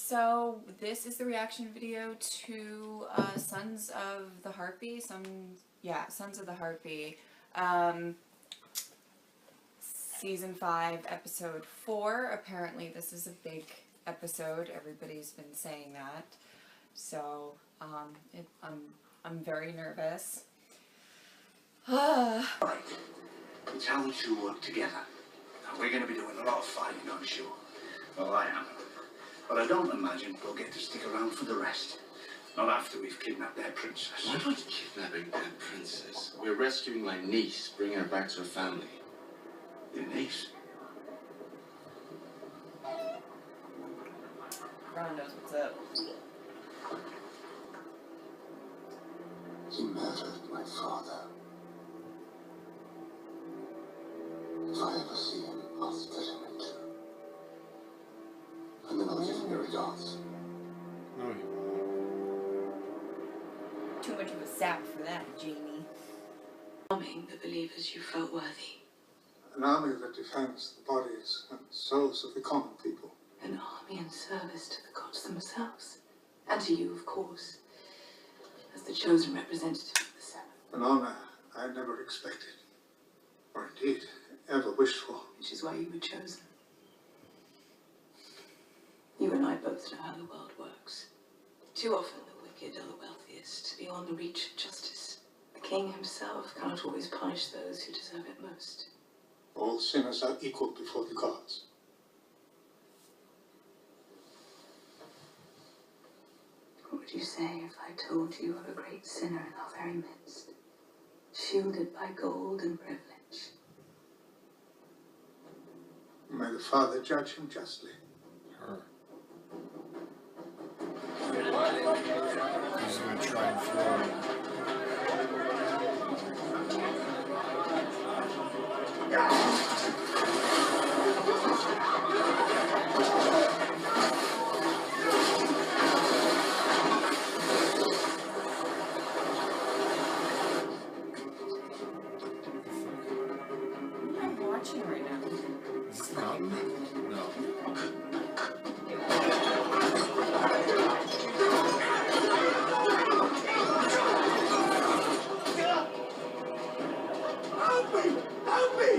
So this is the reaction video to Sons of the Harpy. Sons of the Harpy. Season 5, episode 4. Apparently this is a big episode. Everybody's been saying that. So I'm very nervous. Right. It's how the two work together. Now, we're going to be doing a lot of fighting, I'm sure. Well, I am. But I don't imagine we'll get to stick around for the rest. Not after we've kidnapped their princess. We're not kidnapping their princess. We're rescuing my niece, bringing her back to her family. Your niece? Ron knows what's up. He murdered my father. If I ever see him, I'll split him in two. And then I'll give him your regards. No, you won't. Too much of a sap for that, Jamie. Arming the believers you felt worthy. An army that defends the bodies and souls of the common people. An army in service to the gods themselves. And to you, of course, as the chosen representative of the Seven. An honor I never expected, or indeed ever wished for. Which is why you were chosen. You and I both know how the world works. Too often the wicked are the wealthiest, beyond the reach of justice. The king himself cannot always punish those who deserve it most. All sinners are equal before the gods. What would you say if I told you of a great sinner in our very midst, shielded by gold and privilege? May the Father judge him justly. Her. He's gonna try and throw him. What am I watching right now? Is this the mountain? No. Help me! Help me!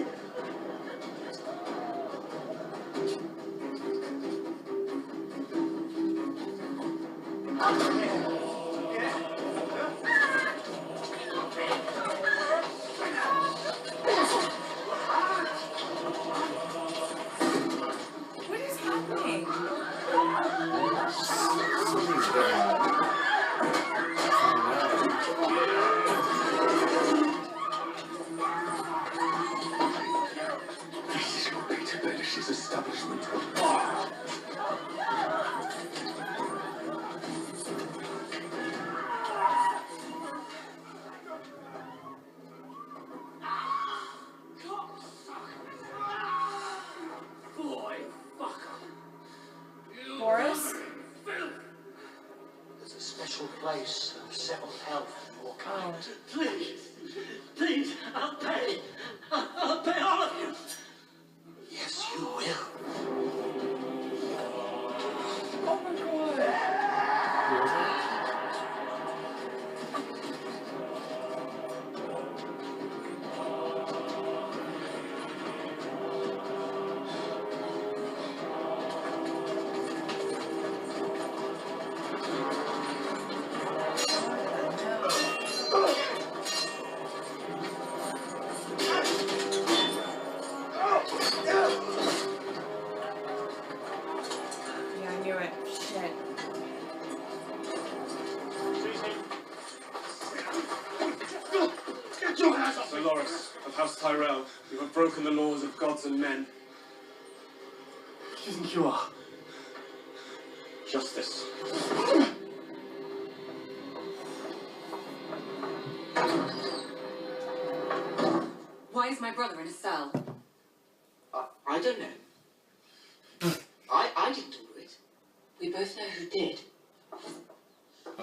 What is happening? Somebody's gonna This is what Peter Bedish's establishment. Boy, fucker. Boris? There's a special place of settled health for your kind. Please, please, I'll pay. I'll pay all of you. Yes, you will. Oh my god. Yeah, I knew it. Shit. Get your hands off me! Dolores of House Tyrell, you have broken the laws of gods and men. What do you think you are? Justice. Why is my brother in a cell? I don't know. I didn't do it. We both know who did.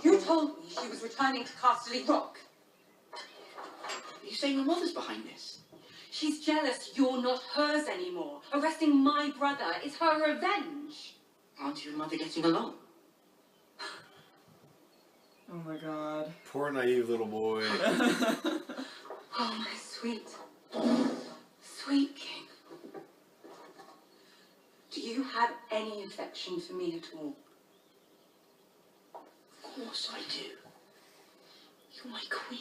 You told me she was returning to Casterly Rock. You say my mother's behind this? She's jealous you're not hers anymore. Arresting my brother is her revenge. Aren't you and Mother getting along? Oh my god. Poor naive little boy. Oh, my sweet, sweet king. Do you have any affection for me at all? Of course I do. You're my queen.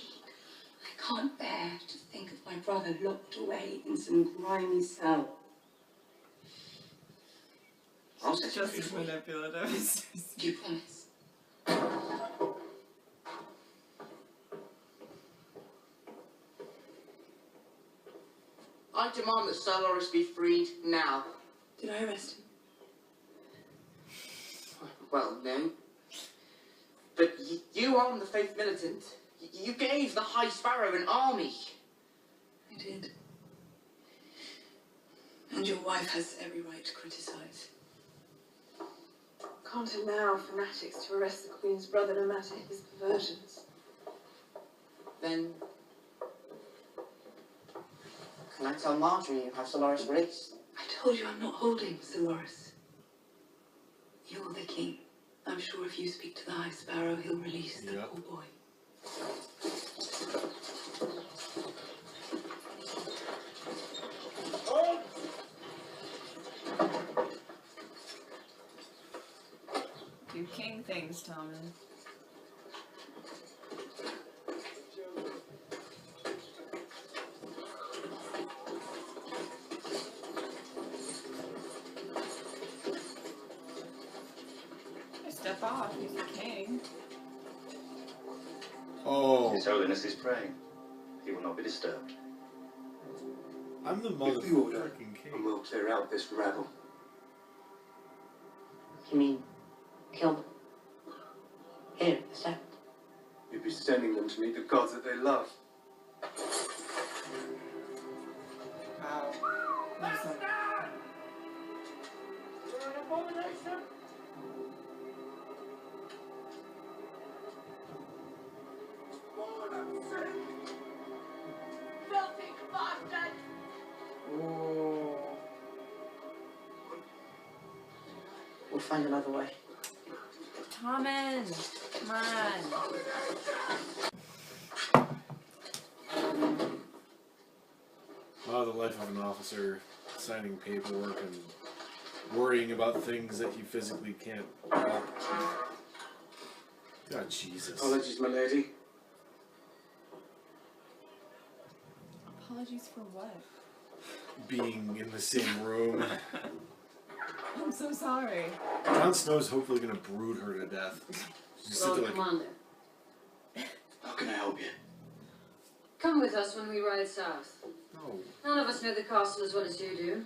I can't bear to think of my brother locked away in some grimy cell. I'll set him Just free as for you. manipulative. Do you promise? I demand that Sir Loris be freed now. Did I arrest him? Well, no. But you armed the Faith Militant. You gave the High Sparrow an army. I did. And your wife has every right to criticize. Can't allow fanatics to arrest the Queen's brother, no matter his perversions. Then... can I tell Marjorie you have Sir Loris released? I told you I'm not holding Sir Loris. You're the king. I'm sure if you speak to the High Sparrow, he'll release the poor boy. Do king things, Thomas. Step off, he's the king. Oh, His Holiness is praying. He will not be disturbed. I'm the Give the order, motherfucking and king. we'll clear out this rabble. You mean kill them? Here, the sept. You'd be sending them to meet the gods that they love. Wow. Listen. You're an abomination! Filthy bastard! Ooh. We'll find another way. Thomas, come on. Wow, the life of an officer, signing paperwork and worrying about things that he physically can't help. God, Jesus. Apologies, my lady. Apologies for what? Being in the same room. I'm so sorry. Jon Snow's hopefully gonna brood her to death. Just sit Lord there like, Commander, How can I help you? come with us when we ride south. no. None of us know the castle as well as you do.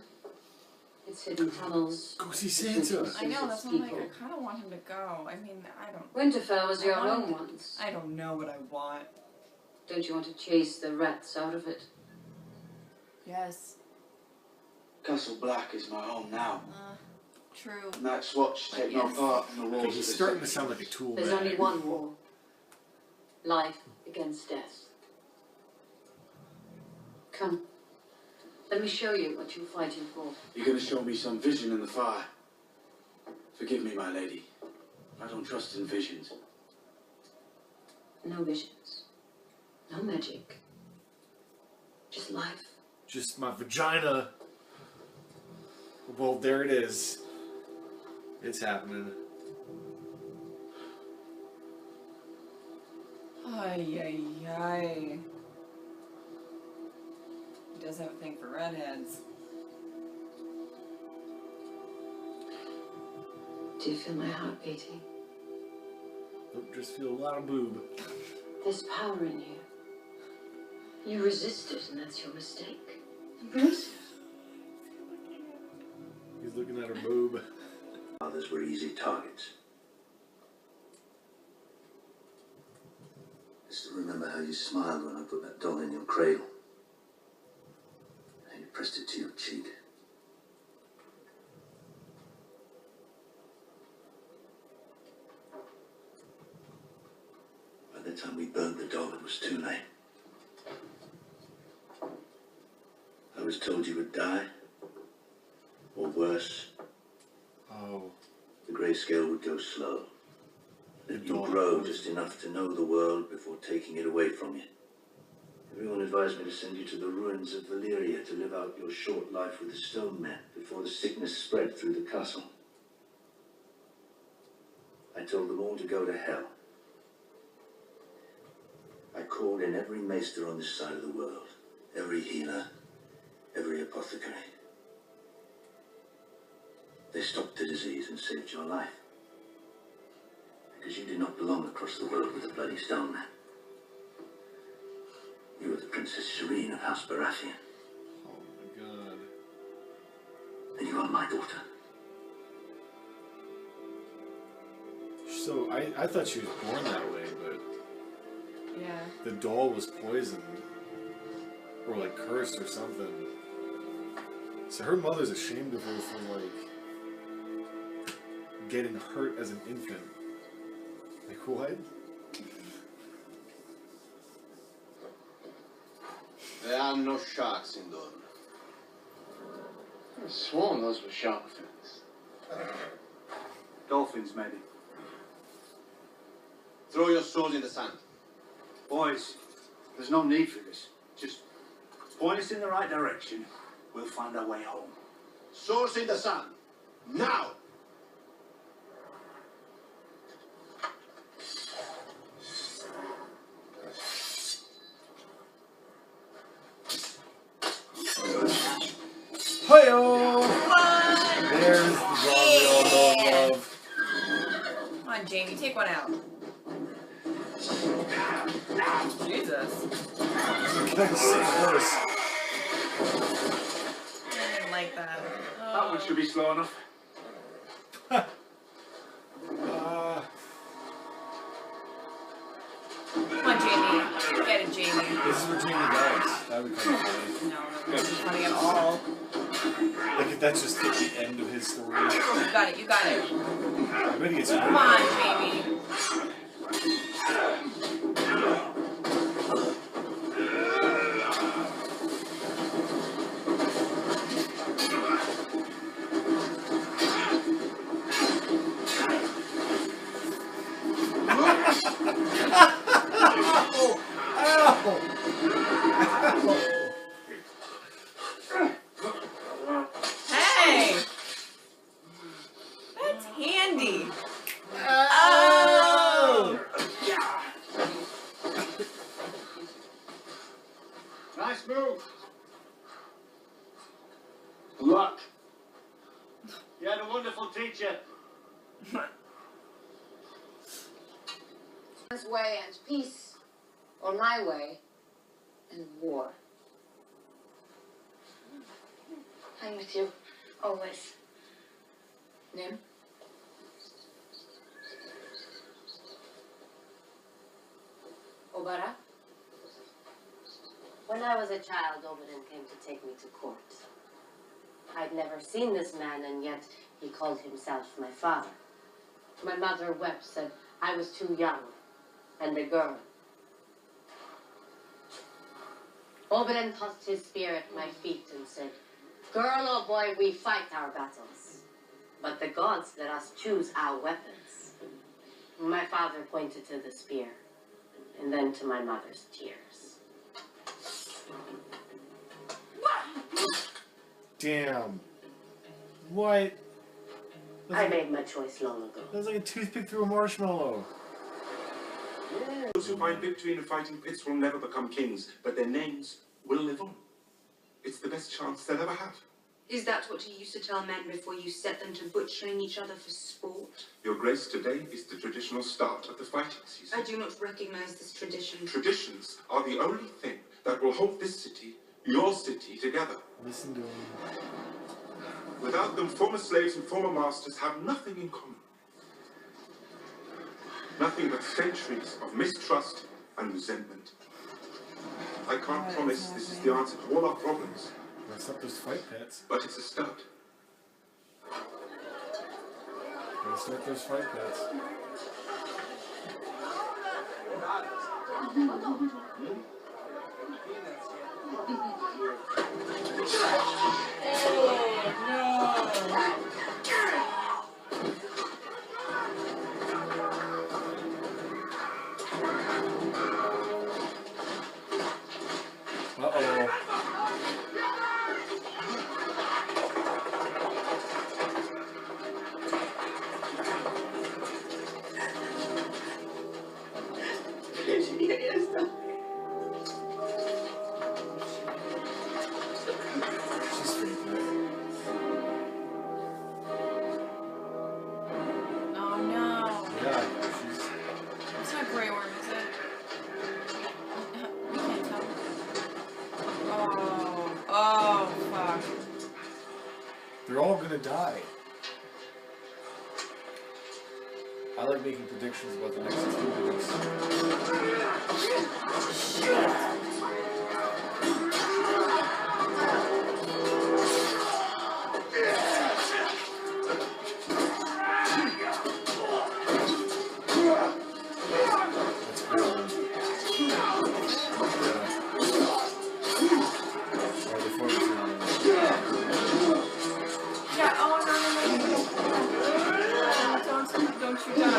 Its hidden tunnels. Go see Santa. I know, that's why I'm like, I kind of want him to go. I mean, I don't... Winterfell was your I want home him to- once. I don't know what I want. Don't you want to chase the rats out of it? Yes. Castle Black is my home now. True. Night's Watch take no Yes. part in the Okay, wars of he's the starting to Seven sound like a tool There's bag. only one war. Life against death. Come. Let me show you what you're fighting for. You're going to show me some vision in the fire. Forgive me, my lady. I don't trust in visions. No visions. No magic. Just life. Just my vagina. Well, there it is. It's happening. Ay, ay, ay. He does have a thing for redheads. Do you feel my heart beating? Nope, just feel a lot of boob. There's power in you. You resist it, and that's your mistake. Embrace it. He's looking at her boob. Others were easy targets. I still remember how you smiled when I put that doll in your cradle. And you pressed it to your cheek. By the time we burned the doll, it was too late. I was told you would die. Or worse. Oh. the grayscale would go slow. That you grow just enough to know the world before taking it away from you. Everyone advised me to send you to the ruins of Valyria to live out your short life with the stone men before the sickness spread through the castle. I told them all to go to hell. I called in every maester on this side of the world, every healer, every apothecary. They stopped the disease and saved your life. Because you did not belong across the world with the bloody stone man. You were the Princess Shireen of House Baratheon. Oh my god. And you are my daughter. So I thought she was born that way, but Yeah. the doll was poisoned. Or like cursed or something. So her mother's ashamed of her for like getting hurt as an infant. Like what? There are no sharks in Dorne. I sworn those were shark fins. Dolphins, maybe. Throw your swords in the sand. Boys, there's no need for this. Just point us in the right direction. We'll find our way home. Swords in the sand. Now! Hi-yo! There's the dog we all know and love. Come on, Jamie, take one out. Jesus. Can I see horse? I didn't like that. That one should be slow enough. Come on, Jamie. Get it, Jamie. This is what Jamie does. That would be kind of funny. No, this isn't funny at all. Like if that's just the end of his story. You got it, you got it. I bet he gets Come on, Jamie. Hey! That's handy. Oh! Nice move. Luck. You had a wonderful teacher. His way and peace, or my way and war. I'm with you, always. Nim? Obara? When I was a child, Oberyn came to take me to court. I'd never seen this man, and yet he called himself my father. My mother wept, said I was too young, and a girl. Oberyn tossed his spear at my feet and said, "Girl or boy, we fight our battles, but the gods let us choose our weapons." My father pointed to the spear, and then to my mother's tears. Damn. What? I made my choice long ago. That was like a toothpick through a marshmallow. Those who find victory in the fighting pits will never become kings, but their names will live on. It's the best chance they'll ever have. Is that what you used to tell men before you set them to butchering each other for sport? Your Grace, today is the traditional start of the fighting season. I do not recognize this tradition. Traditions are the only thing that will hold this city, your city, together. Listen to him. Without them, former slaves and former masters have nothing in common. Nothing but centuries of mistrust and resentment. I can't promise this is the answer to all our problems. Let's up those fight pits. But it's a start. Let's start those fight pits. I like making predictions about the next 2 minutes. Yeah, oh no. Don't you die.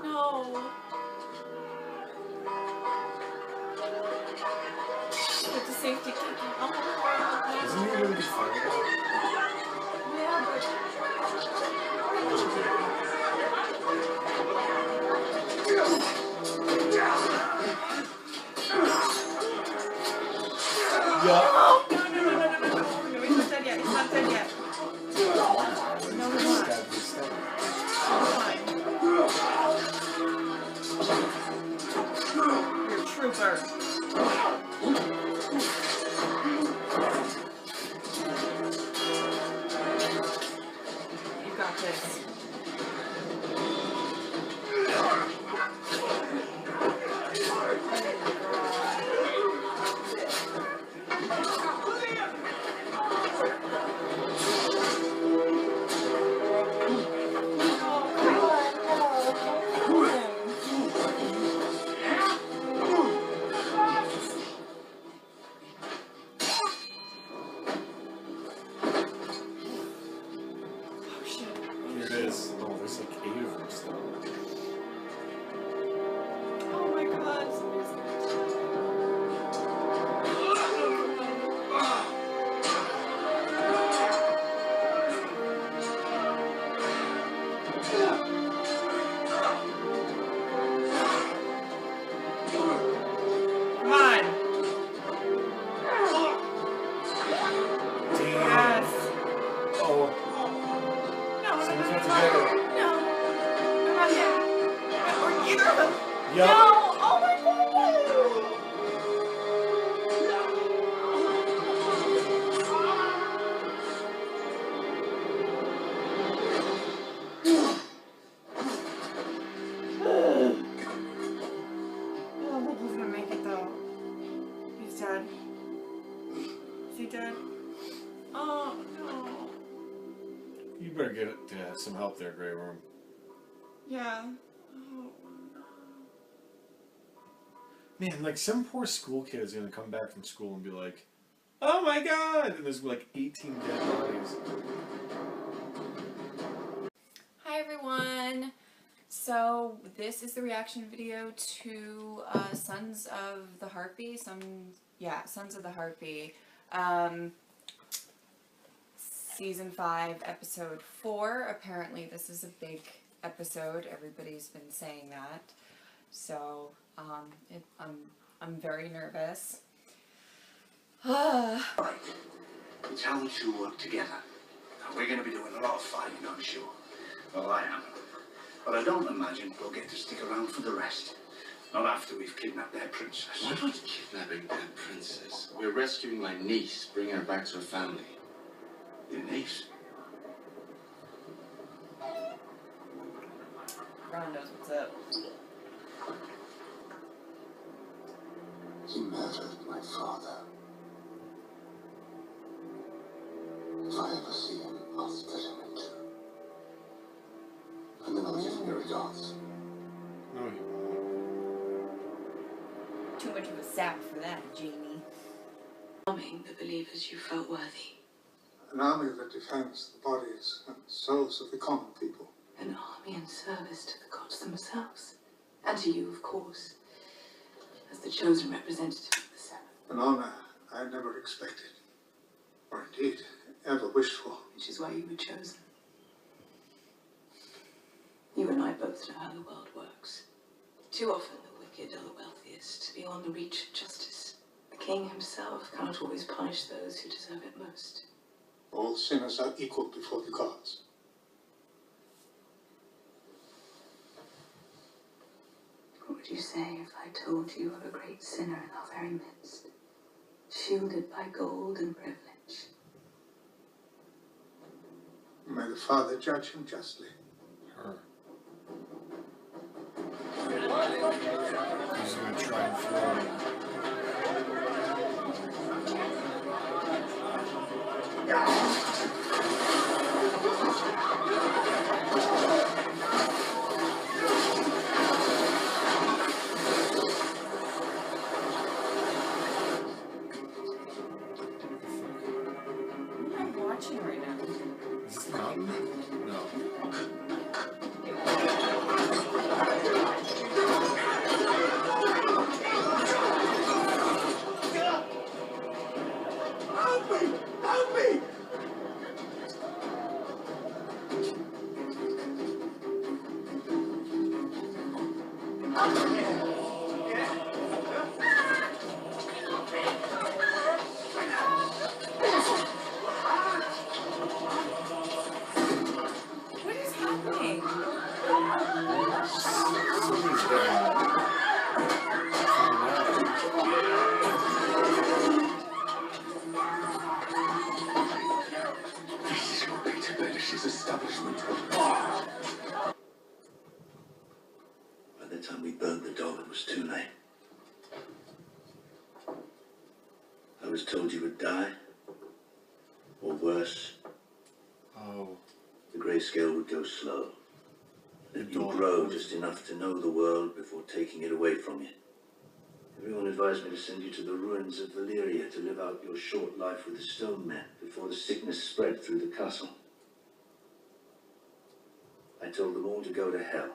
No. Get the safety key. Oh my god. Isn't he going to be fine? Yeah, but... Yeah. Oh, no. He's not dead yet. He's not dead yet. No, he's not. Fine. You're a trooper. You got this. Here it is. Oh, there's like 8 of them still. Oh my god. Come on. Yes. Oh. No. Someone's got to get it. No. I'm not him. Or either of them. Yup. No. Oh my god. I don't think he's gonna make it though. He's dead. Is he dead? Oh no. You better get some help there, Grey Worm. Yeah. Oh. Man, like some poor school kid is gonna come back from school and be like, "Oh my god!" And there's like 18 dead bodies. Hi everyone. So this is the reaction video to Sons of the Harpy. Sons of the Harpy. Season 5, episode 4. Apparently this is a big episode. Everybody's been saying that. So I'm very nervous. Right. The talent should work together. Now, we're going to be doing a lot of fighting, I'm sure. Well, I am. But I don't imagine we'll get to stick around for the rest. Not after we've kidnapped their princess. We're not kidnapping that princess. We're rescuing my niece, bringing her back to her family. Your niece? Ron knows what's up. He murdered my father. If I ever see him, I'll split him in two. And then I'll give him your regards. No, he won't. Too much of a sap for that, Jamie. Arming the believers you felt worthy. An army that defends the bodies and souls of the common people. An army in service to the gods themselves. And to you, of course, as the chosen representative of the Seven. An honor I never expected, or indeed ever wished for. Which is why you were chosen. You and I both know how the world works. Too often the wicked are the wealthiest, beyond the reach of justice. The king himself cannot always punish those who deserve it most. All sinners are equal before the gods. would you say if I told you of a great sinner in our very midst, shielded by gold and privilege? May the Father judge him justly. Her. He's gonna try and throw him. What am I watching right now? Is this the mountain? No. Help me! Help me! What is happening? Somebody's getting This is what Peter Bedish's establishment. By the time we burned the doll, it was too late. I was told you would die, or worse, Oh. the grayscale would go slow. That you grow just enough to know the world before taking it away from you. Everyone advised me to send you to the ruins of Valyria to live out your short life with the stone men before the sickness spread through the castle. I told them all to go to hell.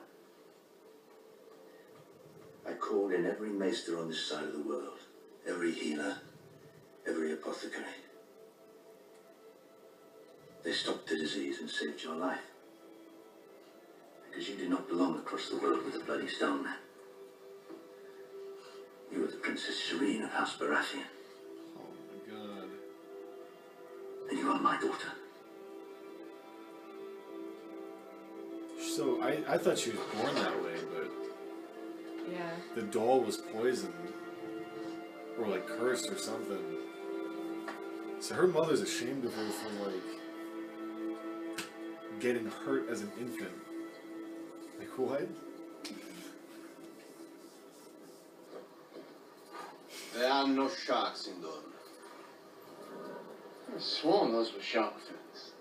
I called in every maester on this side of the world, every healer, every apothecary. They stopped the disease and saved your life. Because you did not belong across the world with the bloody stone man. You were the Princess Shireen of House Baratheon. Oh my god. And you are my daughter. So I thought she was born that way, but Yeah. the doll was poisoned. Or like cursed or something. So her mother's ashamed of her for like getting hurt as an infant. Like what? There are no sharks in Dorne. I sworn those were shark fins.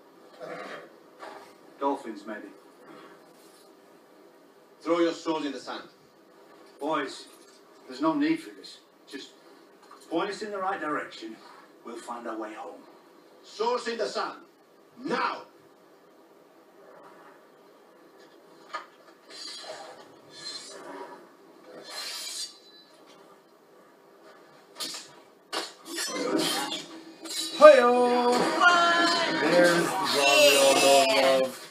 Dolphins, maybe. Throw your swords in the sand. Boys, there's no need for this. Just point us in the right direction. We'll find our way home. Swords in the sand. Now! Hi-yo! What? There's the dog we all know and love.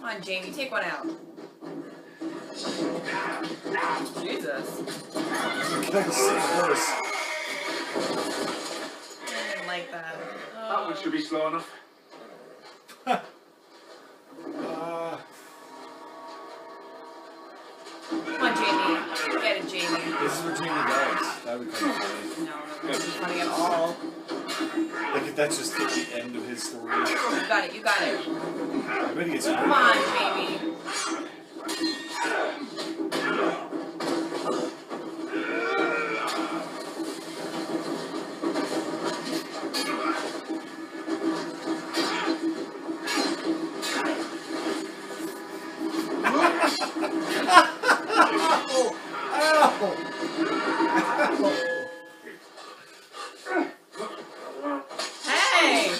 Come on, Jamie, take one out. Jesus. That's so gross. I didn't like that. That one should be slow enough. Come on, Jamie. Get it, Jamie. This is where Jamie dies. That would be kind of funny. No, that wouldn't be funny at all. Like if that's just the end of his story. You got it, you got it. I bet he gets Come on, Jamie. Hey!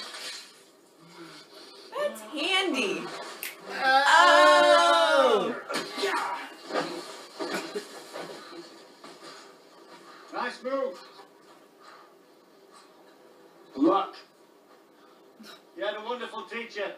That's handy. Oh! Nice move. Luck. You had a wonderful teacher.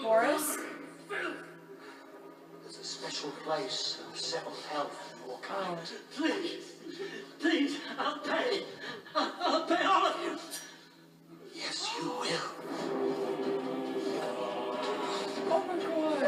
Boris? price of settled health and more kind. Please, please, I'll pay. I'll pay all of you. Yes, you will. Oh my god.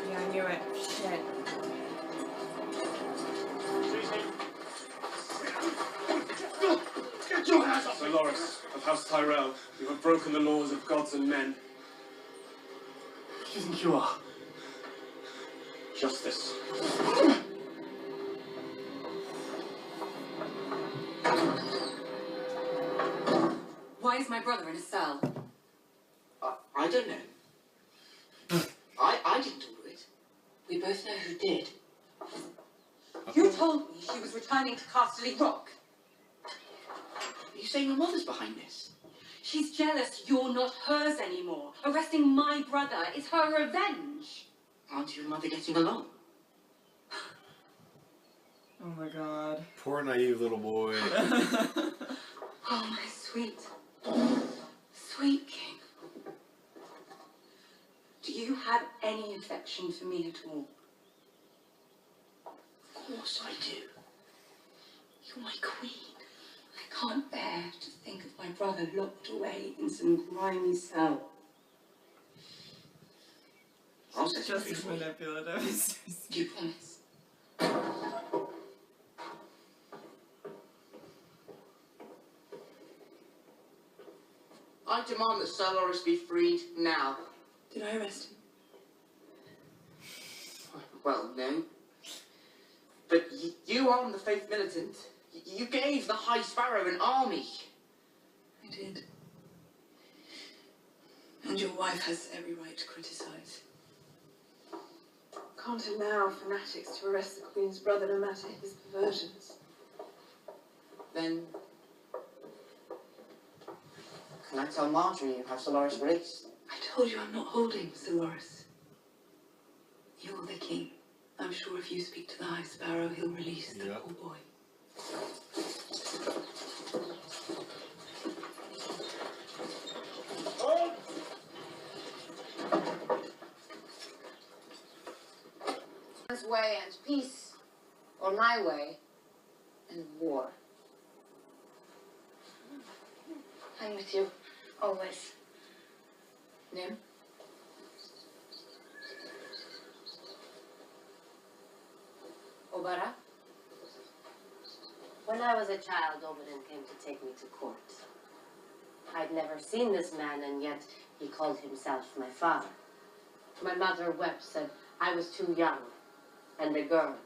Yeah, I knew it. Shit. Get your hands off Sir Loris of House Tyrell, you have broken the laws of gods and men. What do you think you are? Justice. Why is my brother in a cell? I don't know. I didn't order it. We both know who did. You told me she was returning to Casterly Rock. Are you saying my mother's behind this? She's jealous you're not hers anymore. Arresting my brother is her revenge. Aren't you and mother getting along? Oh my god. Poor naive little boy. Oh, my sweet, sweet king. Do you have any affection for me at all? Of course I do. You're my queen. I can't bear to think of my brother locked away in some grimy cell. I'll set him Just free as for you. manipulative. Do you promise? I demand that Sir Loris be freed now. Did I arrest him? Well, no. But you armed the Faith Militant. You gave the High Sparrow an army. I did. And your wife has every right to criticise. Can't allow fanatics to arrest the Queen's brother no matter his perversions. Then... can I tell Marjorie you have Sir Loris released? I told you I'm not holding Sir Loris. You're the king. I'm sure if you speak to the High Sparrow, he'll release the poor boy. His way and peace, or my way and war. I'm with you, always. Nim? Obara? When I was a child, Oberyn came to take me to court. I'd never seen this man, and yet he called himself my father. My mother wept, said I was too young, and a girl.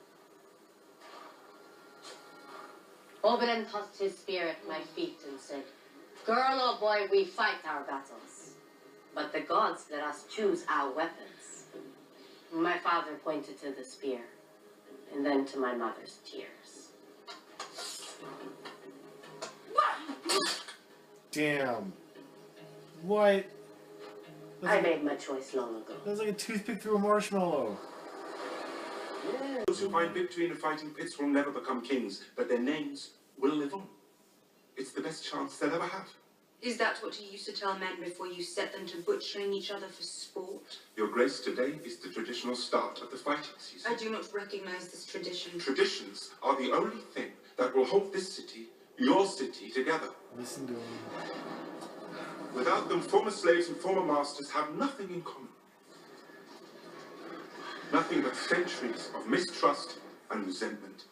Oberyn tossed his spear at my feet and said, "Girl or boy, we fight our battles, but the gods let us choose our weapons." My father pointed to the spear, and then to my mother's tears. Damn. What? I made my choice long ago. That was like a toothpick through a marshmallow. Those who find victory in the fighting pits will never become kings, but their names will live on. It's the best chance they'll ever have. Is that what you used to tell men before you set them to butchering each other for sport? Your Grace, today is the traditional start of the fighting season. I do not recognize this tradition. Traditions are the only thing that will hold this city, your city, together. Listen to him. Without them, former slaves and former masters have nothing in common. Nothing but centuries of mistrust and resentment.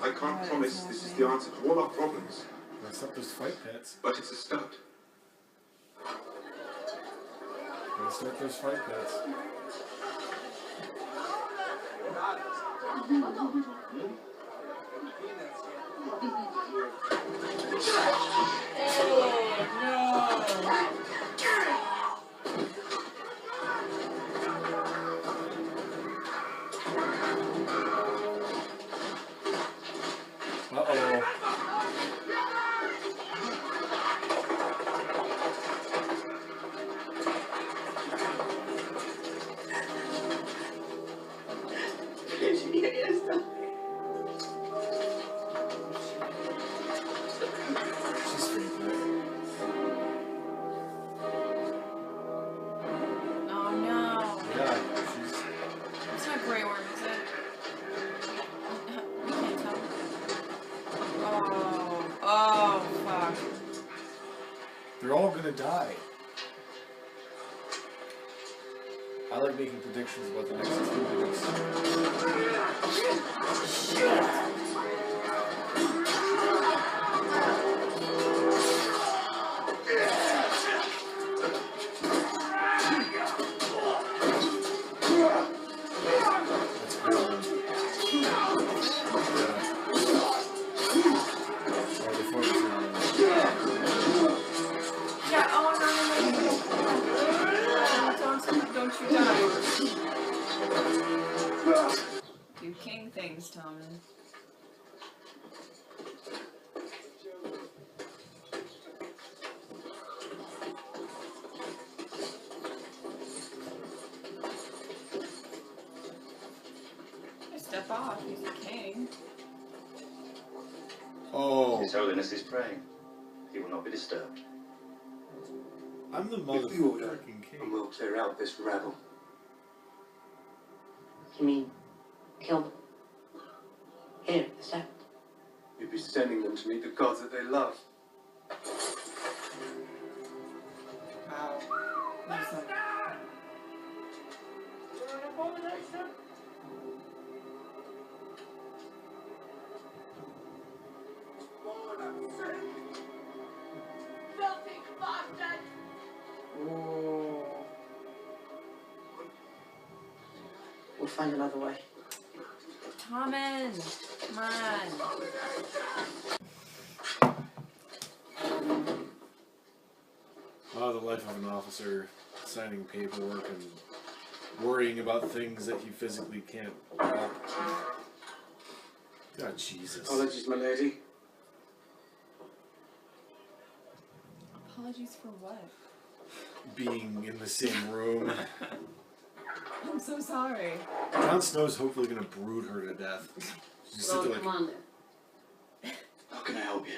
I can't promise this is the answer to all our problems. Mess up those fight pits. But it's a start. Gotta start those fight pits. gonna die. I like making predictions about the next 2 minutes. Yeah, oh no. Don't you die. Do king things, Tommen. Step off, he's the king. Oh. His Holiness is praying. He will not be disturbed. I'm the Give the order, motherfucking king. and we'll clear out this rabble. You mean kill them? Here, the sept. You'd be sending them to meet the gods that they love. Wow. He's like, We'll find another way. Tommen, come on. Oh, the life of an officer, signing paperwork and worrying about things that he physically can't help. God, Jesus. Apologies, my lady. Apologies for what? Being in the same room. I'm so sorry. Jon Snow's hopefully gonna brood her to death. Just sit Lord there like, Commander, How can I help you?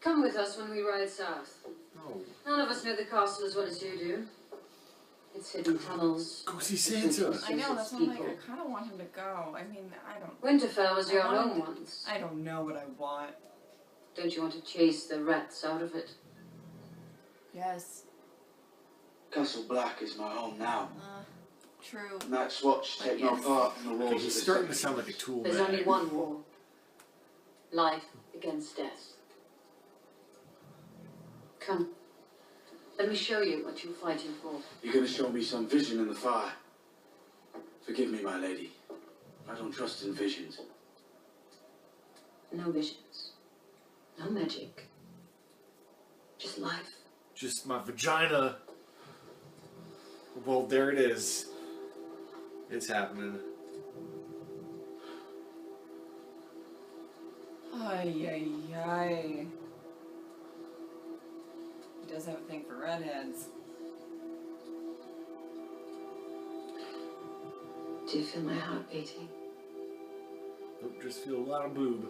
come with us when we ride south. no. None of us know the castle as well as you do. Its hidden tunnels. Go see Santa. I know, that's why I'm like, I kind of want him to go. I mean, I don't... Winterfell was your I want own him- once. I don't know what I want. Don't you want to chase the rats out of it? Yes. Castle Black is my home now. True. Night's Watch take no Yes. part in the wars Okay, of he's this starting to country. sound like a tool There's man. only one war. Life against death. Come. Let me show you what you're fighting for. You're going to show me some vision in the fire. Forgive me, my lady. I don't trust in visions. No visions. No magic. Just life. Just my vagina. Well, there it is. It's happening. Ay, ay, ay. He does have a thing for redheads. Do you feel my heart beating? Nope, just feel a lot of boob.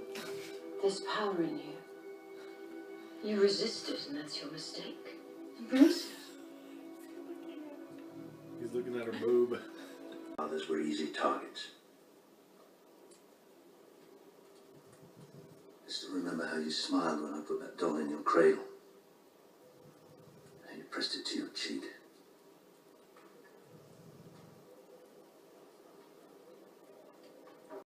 There's power in you. You resisted, and that's your mistake. Embrace it. He's looking at her boob. Others were easy targets. I still remember how you smiled when I put that doll in your cradle. How you pressed it to your cheek.